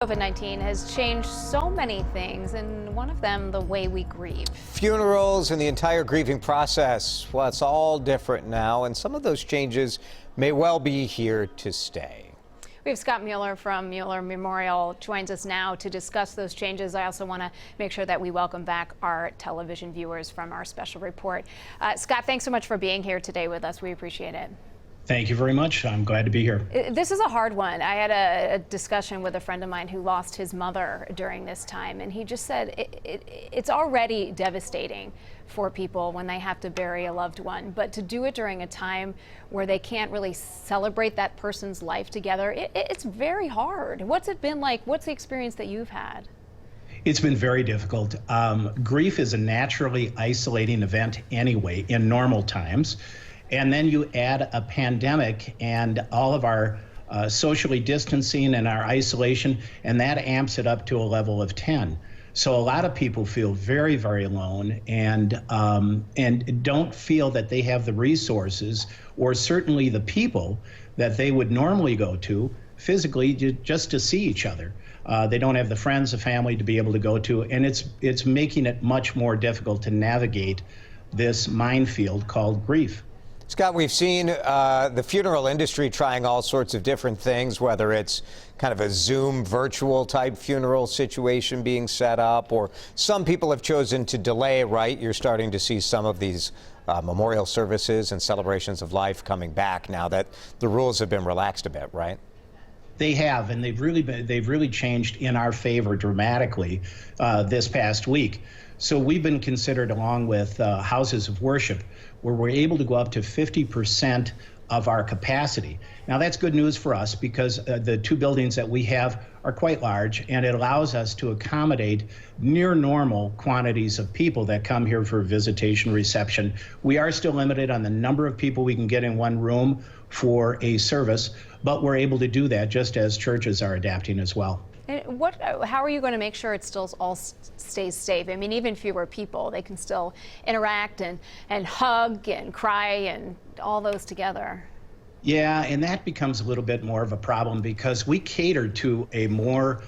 COVID-19 has changed so many things, and one of them, the way we grieve. Funerals and the entire grieving process, well, it's all different now, and some of those changes may well be here to stay. We have Scott Mueller from Mueller Memorial joins us now to discuss those changes. I also want to make sure that we welcome back our television viewers from our special report. Scott, thanks so much for being here today with us. We appreciate it. Thank you very much. I'm glad to be here. This is a hard one. I had a discussion with a friend of mine who lost his mother during this time, and he just said it's already devastating for people when they have to bury a loved one, but to do it during a time where they can't really celebrate that person's life together, it's very hard. What's it been like? What's the experience that you've had? It's been very difficult. Grief is a naturally isolating event anyway in normal times. And then you add a pandemic and all of our socially distancing and our isolation, and that amps it up to a level of 10. So a lot of people feel very, very alone and don't feel that they have the resources or certainly the people that they would normally go to physically just to see each other. They don't have the friends, the family to be able to go to, and it's making it much more difficult to navigate this minefield called grief. Scott, we've seen the funeral industry trying all sorts of different things, whether it's kind of a Zoom virtual type funeral situation being set up, or some people have chosen to delay, right? You're starting to see some of these memorial services and celebrations of life coming back now that the rules have been relaxed a bit, right? They have, and they've really changed in our favor dramatically this past week. So we've been considered, along with houses of worship, where we're able to go up to 50% of our capacity. Now that's good news for us because the two buildings that we have are quite large, and it allows us to accommodate near normal quantities of people that come here for visitation reception. We are still limited on the number of people we can get in one room for a service, but we're able to do that just as churches are adapting as well. And how are you going to make sure it still all stays safe? I mean, even fewer people, they can still interact and hug and cry and all those together. Yeah, and that becomes a little bit more of a problem because we cater to a more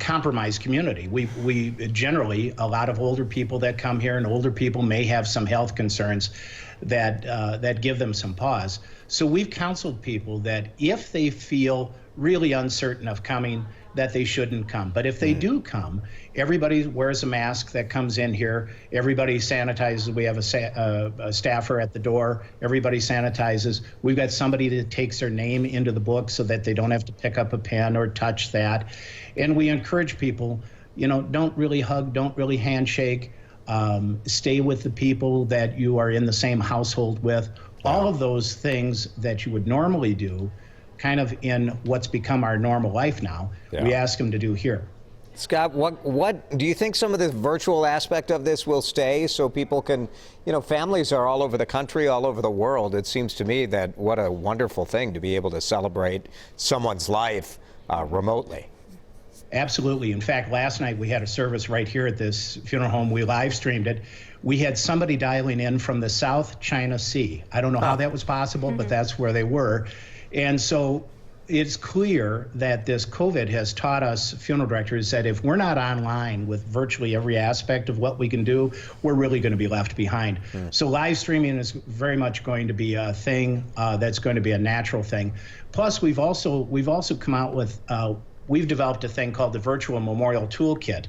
compromised community. We generally, a lot of older people that come here, and older people may have some health concerns that give them some pause. So we've counseled people that if they feel really uncertain of coming, that they shouldn't come. But if they do come, everybody wears a mask that comes in here. Everybody sanitizes. We have a staffer at the door. Everybody sanitizes. We've got somebody that takes their name into the book so that they don't have to pick up a pen or touch that. And we encourage people, don't really hug, don't really handshake. Stay with the people that you are in the same household with. All of those things that you would normally do kind of in what's become our normal life now, we ask them to do here. Scott, what do you think some of the virtual aspect of this will stay so people can, families are all over the country, all over the world. It seems to me that what a wonderful thing to be able to celebrate someone's life remotely. Absolutely. In fact, last night we had a service right here at this funeral home. We live streamed it. We had somebody dialing in from the South China Sea. I don't know how that was possible, but that's where they were. And so it's clear that this COVID has taught us funeral directors that if we're not online with virtually every aspect of what we can do, we're really going to be left behind. So live streaming is very much going to be a thing that's going to be a natural thing. Plus, we've also come out with, we've developed a thing called the Virtual Memorial Toolkit.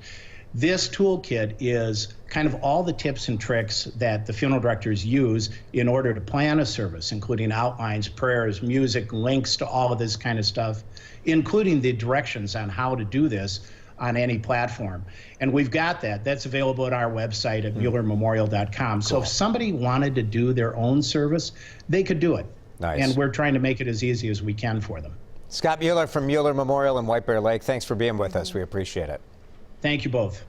This toolkit is kind of all the tips and tricks that the funeral directors use in order to plan a service, including outlines, prayers, music, links to all of this kind of stuff, including the directions on how to do this on any platform. And we've got that. That's available at our website at MuellerMemorial.com. So if somebody wanted to do their own service, they could do it. Nice. And we're trying to make it as easy as we can for them. Scott Mueller from Mueller Memorial in White Bear Lake, thanks for being with us. We appreciate it. Thank you both.